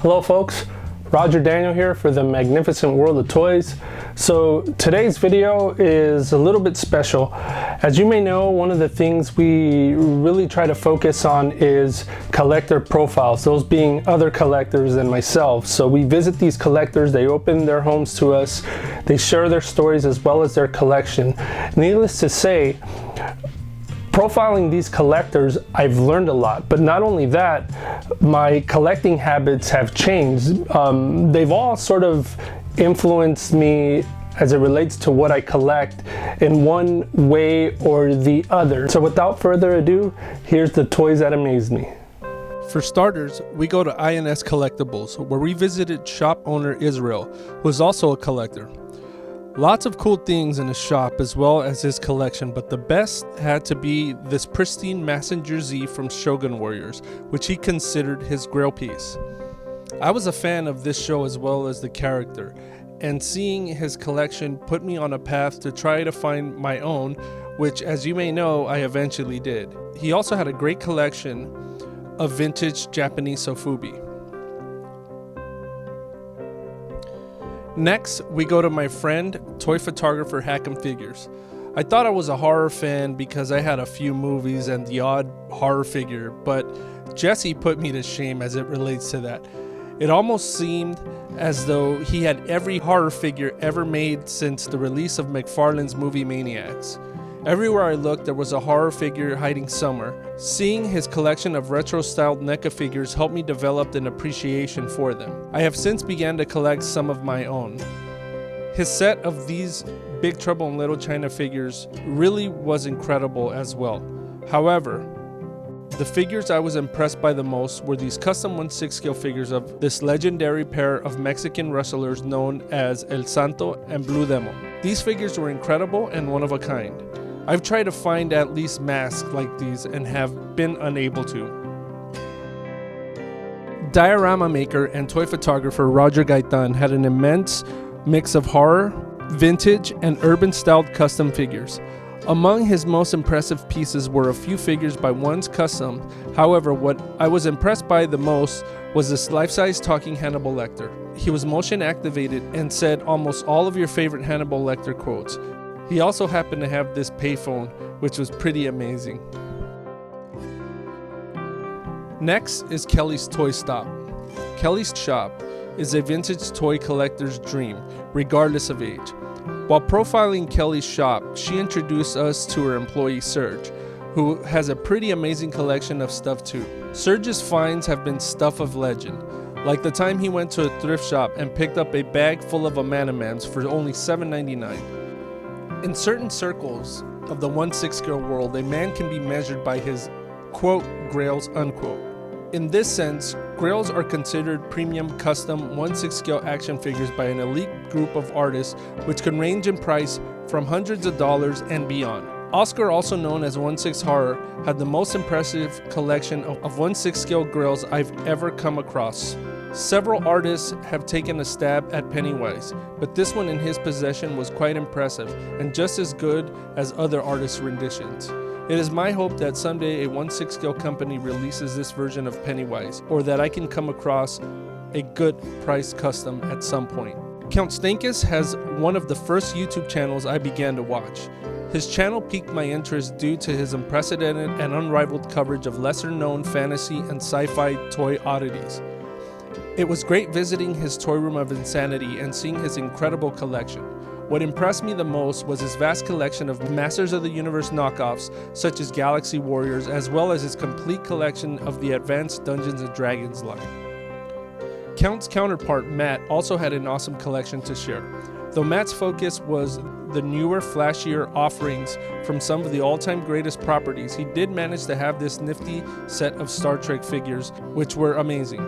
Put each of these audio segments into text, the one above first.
Hello folks, Roger Daniel here for the Magnificent World of Toys. So today's video is a little bit special. As you may know, one of the things we really try to focus on is collector profiles, those being other collectors than myself. So we visit these collectors, they open their homes to us, they share their stories as well as their collection. Needless to say, profiling these collectors, I've learned a lot, but not only that, my collecting habits have changed. They've all sort of influenced me as it relates to what I collect in one way or the other. So without further ado, here's the toys that amaze me. For starters, we go to I&S Collectibles, where we visited shop owner Israel, who is also a collector. Lots of cool things in his shop as well as his collection, but the best had to be this pristine Mazinger Z from Shogun Warriors, which he considered his grail piece. I was a fan of this show as well as the character, and seeing his collection put me on a path to try to find my own, which, as you may know, I eventually did. He also had a great collection of vintage Japanese sofubi. Next, we go to my friend, toy photographer Hakan Figures. I thought I was a horror fan because I had a few movies and the odd horror figure, but Jesse put me to shame as it relates to that. It almost seemed as though he had every horror figure ever made since the release of McFarlane's movie Maniacs. Everywhere I looked, there was a horror figure hiding somewhere. Seeing his collection of retro-styled NECA figures helped me develop an appreciation for them. I have since began to collect some of my own. His set of these Big Trouble in Little China figures really was incredible as well. However, the figures I was impressed by the most were these custom 1/6 scale figures of this legendary pair of Mexican wrestlers known as El Santo and Blue Demon. These figures were incredible and one of a kind. I've tried to find at least masks like these and have been unable to. Diorama maker and toy photographer Roger Gaitan had an immense mix of horror, vintage, and urban-styled custom figures. Among his most impressive pieces were a few figures by One's Custom. However, what I was impressed by the most was this life-size talking Hannibal Lecter. He was motion activated and said almost all of your favorite Hannibal Lecter quotes. He also happened to have this payphone, which was pretty amazing. Next is Kelly's Toy Stop. Kelly's shop is a vintage toy collector's dream, regardless of age. While profiling Kelly's shop, she introduced us to her employee Serge, who has a pretty amazing collection of stuff too. Serge's finds have been stuff of legend, like the time he went to a thrift shop and picked up a bag full of Amanamans for only $7.99. In certain circles of the 1/6 scale world, a man can be measured by his, quote, grails, unquote. In this sense, grails are considered premium custom 1/6 scale action figures by an elite group of artists, which can range in price from hundreds of dollars and beyond. Oscar, also known as 1/6 Horror, had the most impressive collection of 1/6 scale grails I've ever come across. Several artists have taken a stab at Pennywise, but this one in his possession was quite impressive and just as good as other artists' renditions. It is my hope that someday a 1/6 scale company releases this version of Pennywise, or that I can come across a good price custom at some point. Count Stankus has one of the first YouTube channels I began to watch. His channel piqued my interest due to his unprecedented and unrivaled coverage of lesser-known fantasy and sci-fi toy oddities. It was great visiting his toy room of insanity and seeing his incredible collection. What impressed me the most was his vast collection of Masters of the Universe knockoffs such as Galaxy Warriors, as well as his complete collection of the Advanced Dungeons & Dragons line. Count's counterpart Matt also had an awesome collection to share. Though Matt's focus was the newer, flashier offerings from some of the all-time greatest properties, he did manage to have this nifty set of Star Trek figures, which were amazing.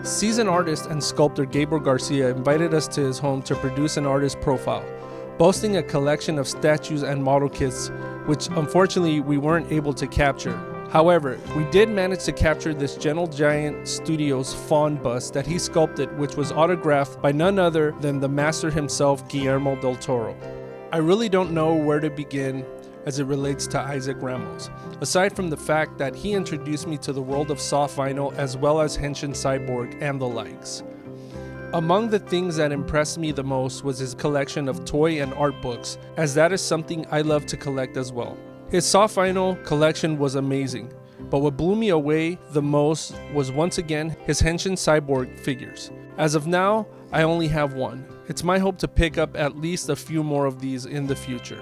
Seasoned artist and sculptor Gabriel Garcia invited us to his home to produce an artist profile, boasting a collection of statues and model kits, which unfortunately we weren't able to capture. However, we did manage to capture this Gentle Giant Studios fawn bust that he sculpted, which was autographed by none other than the master himself, Guillermo del Toro. I really don't know where to begin as it relates to Isaac Ramos, aside from the fact that he introduced me to the world of soft vinyl as well as Henshin Cyborg and the likes. Among the things that impressed me the most was his collection of toy and art books, as that is something I love to collect as well. His soft vinyl collection was amazing, but what blew me away the most was once again his Henshin Cyborg figures. As of now, I only have one. It's my hope to pick up at least a few more of these in the future.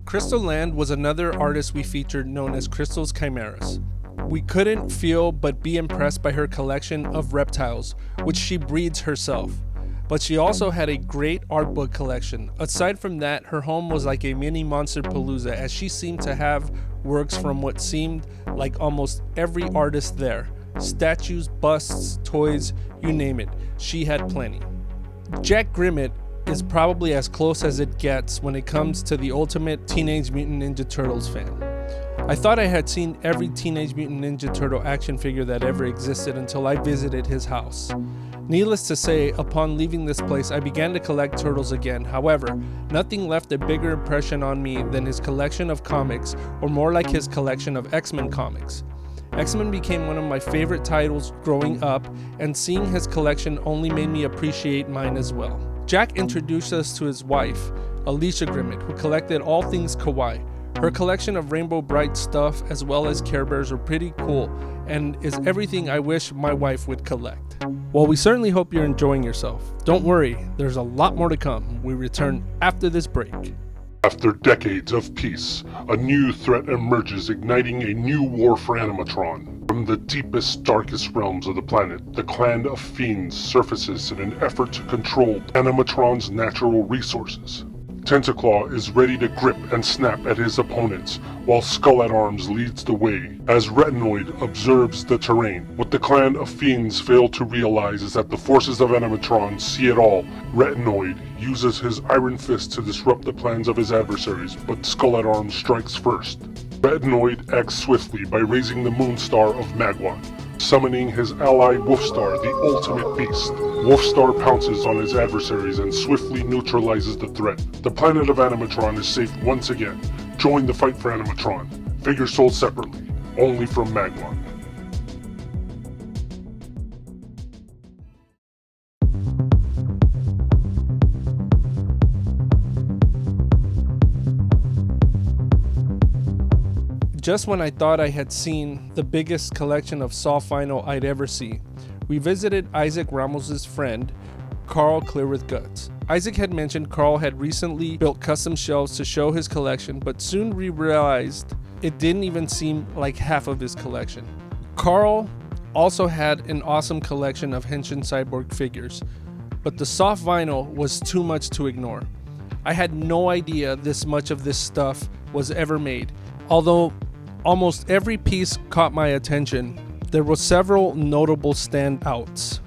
Crystal Land was another artist we featured known as Crystal's Chimeras. We couldn't feel but be impressed by her collection of reptiles, which she breeds herself. But she also had a great art book collection. Aside from that, her home was like a mini Monster Palooza, as she seemed to have works from what seemed like almost every artist there. Statues, busts, toys, you name it, she had plenty. Jack Grimmett is probably as close as it gets when it comes to the ultimate Teenage Mutant Ninja Turtles fan. I thought I had seen every Teenage Mutant Ninja Turtle action figure that ever existed until I visited his house. Needless to say, upon leaving this place, I began to collect turtles again. However, nothing left a bigger impression on me than his collection of comics, or more like his collection of X-Men comics. X-Men became one of my favorite titles growing up, and seeing his collection only made me appreciate mine as well. Jack introduced us to his wife, Alicia Grimmett, who collected all things kawaii. Her collection of Rainbow Bright stuff as well as Care Bears are pretty cool and is everything I wish my wife would collect. Well, we certainly hope you're enjoying yourself. Don't worry, there's a lot more to come. We return after this break. After decades of peace, a new threat emerges, igniting a new war for Animatron. From the deepest, darkest realms of the planet, the clan of fiends surfaces in an effort to control Animatron's natural resources. Tentaclaw is ready to grip and snap at his opponents, while Skull at Arms leads the way, as Retinoid observes the terrain. What the clan of fiends fail to realize is that the forces of Animatron see it all. Retinoid uses his Iron Fist to disrupt the plans of his adversaries, but Skull at Arms strikes first. Retinoid acts swiftly by raising the Moonstar of Magwat, summoning his ally Wolfstar, the ultimate beast. Wolfstar pounces on his adversaries and swiftly neutralizes the threat. The planet of Animatron is safe once again. Join the fight for Animatron. Figures sold separately, only from Magwat. Just when I thought I had seen the biggest collection of soft vinyl I'd ever see, we visited Isaac Ramos' friend, Carl Clear with Guts. Isaac had mentioned Carl had recently built custom shelves to show his collection, but soon we realized it didn't even seem like half of his collection. Carl also had an awesome collection of Henshin Cyborg figures, but the soft vinyl was too much to ignore. I had no idea this much of this stuff was ever made. Although almost every piece caught my attention, there were several notable standouts.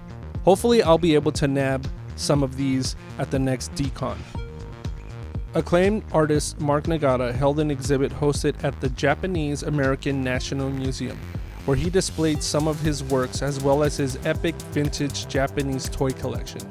Hopefully I'll be able to nab some of these at the next Decon. Acclaimed artist Mark Nagata held an exhibit hosted at the Japanese American National Museum, where he displayed some of his works as well as his epic vintage Japanese toy collection.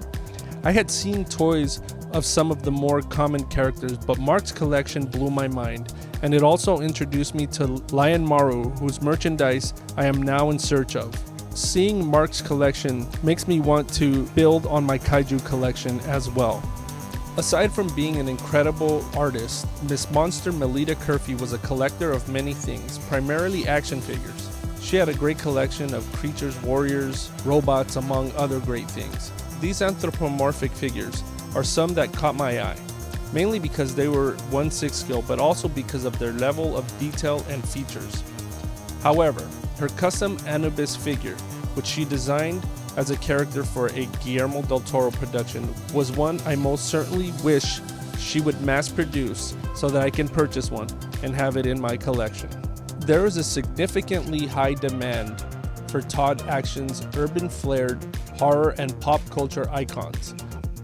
I had seen toys of some of the more common characters, but Mark's collection blew my mind, and it also introduced me to Lion Maru, whose merchandise I am now in search of. Seeing Mark's collection makes me want to build on my kaiju collection as well. Aside from being an incredible artist, Miss Monster Melita Curfew was a collector of many things, primarily action figures. She had a great collection of creatures, warriors, robots, among other great things. These anthropomorphic figures are some that caught my eye, mainly because they were 1/6 scale, but also because of their level of detail and features. However, her custom Anubis figure, which she designed as a character for a Guillermo del Toro production, was one I most certainly wish she would mass produce so that I can purchase one and have it in my collection. There is a significantly high demand for Todd Action's urban flared horror and pop culture icons.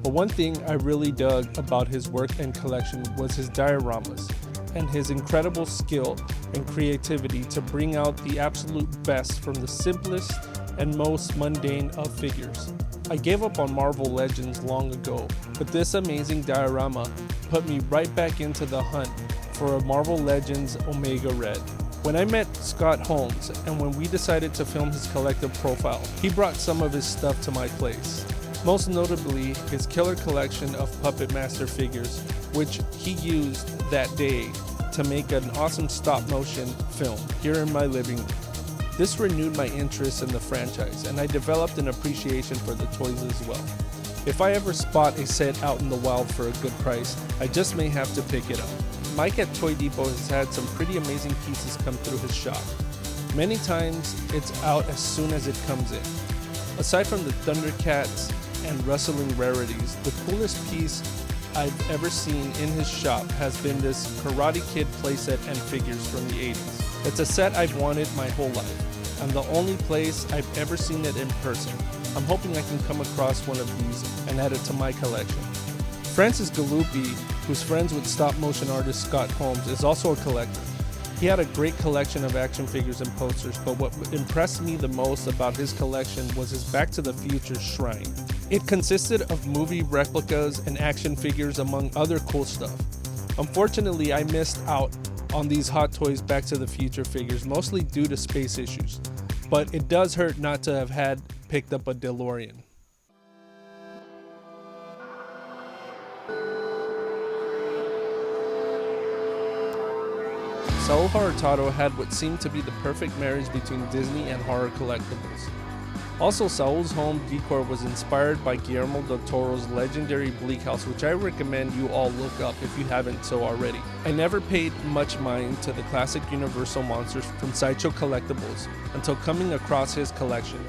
But one thing I really dug about his work and collection was his dioramas and his incredible skill and creativity to bring out the absolute best from the simplest and most mundane of figures. I gave up on Marvel Legends long ago, but this amazing diorama put me right back into the hunt for a Marvel Legends Omega Red. When I met Scott Holmes and when we decided to film his collective profile, he brought some of his stuff to my place. Most notably, his killer collection of Puppet Master figures, which he used that day to make an awesome stop-motion film here in my living room. This renewed my interest in the franchise, and I developed an appreciation for the toys as well. If I ever spot a set out in the wild for a good price, I just may have to pick it up. Mike at Toy Depot has had some pretty amazing pieces come through his shop. Many times, it's out as soon as it comes in. Aside from the Thundercats and wrestling rarities, the coolest piece I've ever seen in his shop has been this Karate Kid playset and figures from the 80s. It's a set I've wanted my whole life, and the only place I've ever seen it in person. I'm hoping I can come across one of these and add it to my collection. Francis Galuppi, who's friends with stop-motion artist Scott Holmes, is also a collector. He had a great collection of action figures and posters, but what impressed me the most about his collection was his Back to the Future shrine. It consisted of movie replicas and action figures among other cool stuff. Unfortunately, I missed out on these Hot Toys Back to the Future figures, mostly due to space issues, but it does hurt not to have had picked up a DeLorean. Saul Hurtado had what seemed to be the perfect marriage between Disney and horror collectibles. Also, Saul's home decor was inspired by Guillermo del Toro's legendary Bleak House, which I recommend you all look up if you haven't so already. I never paid much mind to the classic Universal monsters from Sideshow Collectibles until coming across his collection.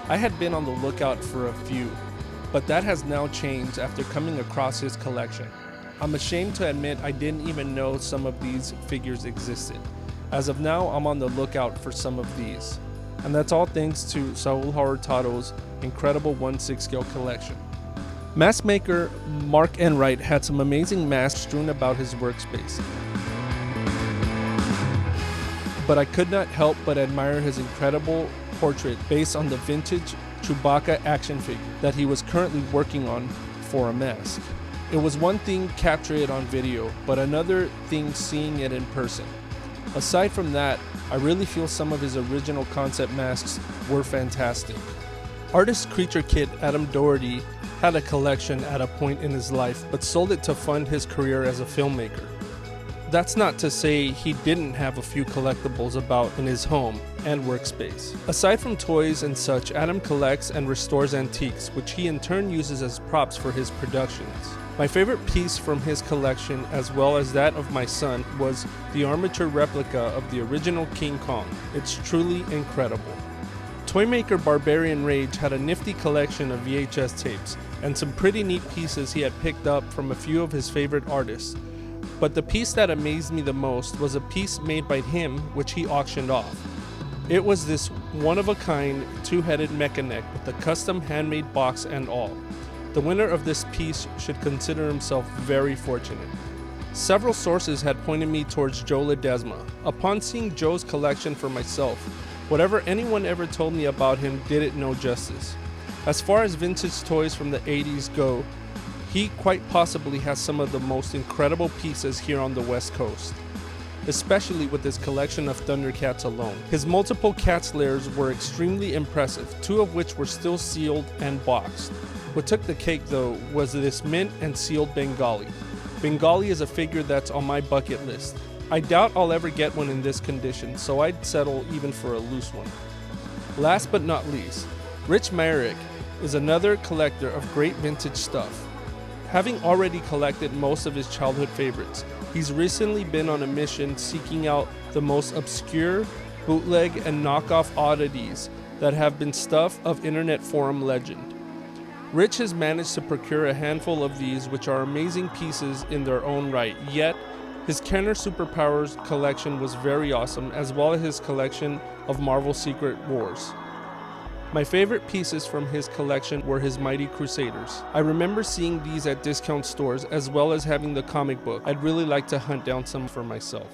I had been on the lookout for a few, but that has now changed after coming across his collection. I'm ashamed to admit I didn't even know some of these figures existed. As of now, I'm on the lookout for some of these. And that's all thanks to Saul Hurtado's incredible 1/6 scale collection. Mask maker Mark Enright had some amazing masks strewn about his workspace. But I could not help but admire his incredible portrait based on the vintage Chewbacca action figure that he was currently working on for a mask. It was one thing capturing it on video, but another thing seeing it in person. Aside from that, I really feel some of his original concept masks were fantastic. Artist Kreature kid Adam Doherty had a collection at a point in his life, but sold it to fund his career as a filmmaker. That's not to say he didn't have a few collectibles about in his home and workspace. Aside from toys and such, Adam collects and restores antiques, which he in turn uses as props for his productions. My favorite piece from his collection, as well as that of my son, was the armature replica of the original King Kong. It's truly incredible. Toymaker Barbarian Rage had a nifty collection of VHS tapes and some pretty neat pieces he had picked up from a few of his favorite artists. But the piece that amazed me the most was a piece made by him which he auctioned off. It was this one-of-a-kind two-headed mecha-neck with a custom handmade box and all. The winner of this piece should consider himself very fortunate. Several sources had pointed me towards Joe Ledesma. Upon seeing Joe's collection for myself, whatever anyone ever told me about him did it no justice. As far as vintage toys from the 80s go, he quite possibly has some of the most incredible pieces here on the West Coast, especially with his collection of Thundercats alone. His multiple Cats layers were extremely impressive, two of which were still sealed and boxed. What took the cake though was this mint and sealed Bengali. Bengali is a figure that's on my bucket list. I doubt I'll ever get one in this condition, so I'd settle even for a loose one. Last but not least, Rich Mayerik is another collector of great vintage stuff. Having already collected most of his childhood favorites, he's recently been on a mission seeking out the most obscure, bootleg, and knockoff oddities that have been stuff of internet forum legend. Rich has managed to procure a handful of these, which are amazing pieces in their own right, yet his Kenner Superpowers collection was very awesome, as well as his collection of Marvel Secret Wars. My favorite pieces from his collection were his Mighty Crusaders. I remember seeing these at discount stores, as well as having the comic book. I'd really like to hunt down some for myself.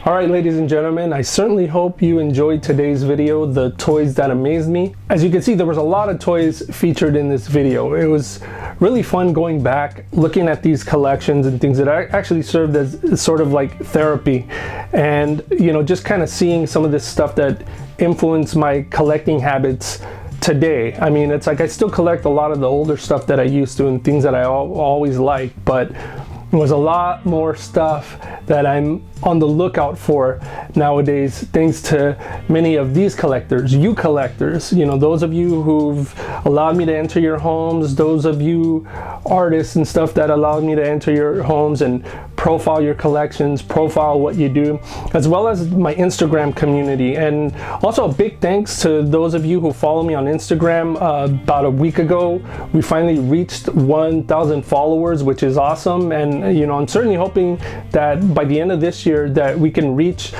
Alright, ladies and gentlemen, I certainly hope you enjoyed today's video, the toys that amazed me. As you can see, there was a lot of toys featured in this video. It was really fun going back, looking at these collections and things that actually served as sort of like therapy. And, you know, just kind of seeing some of this stuff that influenced my collecting habits today. I mean, it's like I still collect a lot of the older stuff that I used to and things that I always liked, but there was a lot more stuff that I'm on the lookout for nowadays, thanks to many of these collectors, you collectors, you know, those of you who've allowed me to enter your homes, those of you artists and stuff that allowed me to enter your homes and profile your collections, profile what you do, as well as my Instagram community. And also a big thanks to those of you who follow me on Instagram. About a week ago, we finally reached 1,000 followers, which is awesome. And, you know, I'm certainly hoping that by the end of this year that we can reach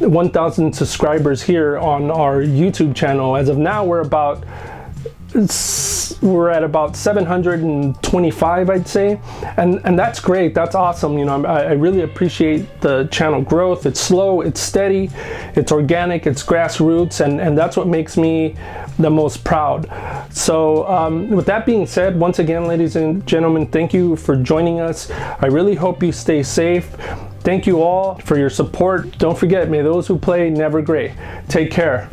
1,000 subscribers here on our YouTube channel. As of now, we're at about 725, I'd say, and that's great. That's awesome. You know, I really appreciate the channel growth. It's slow, it's steady, it's organic, it's grassroots, and that's what makes me the most proud. So with that being said, once again, ladies and gentlemen, thank you for joining us. I really hope you stay safe. Thank you all for your support. Don't forget, may those who play never gray. Take care.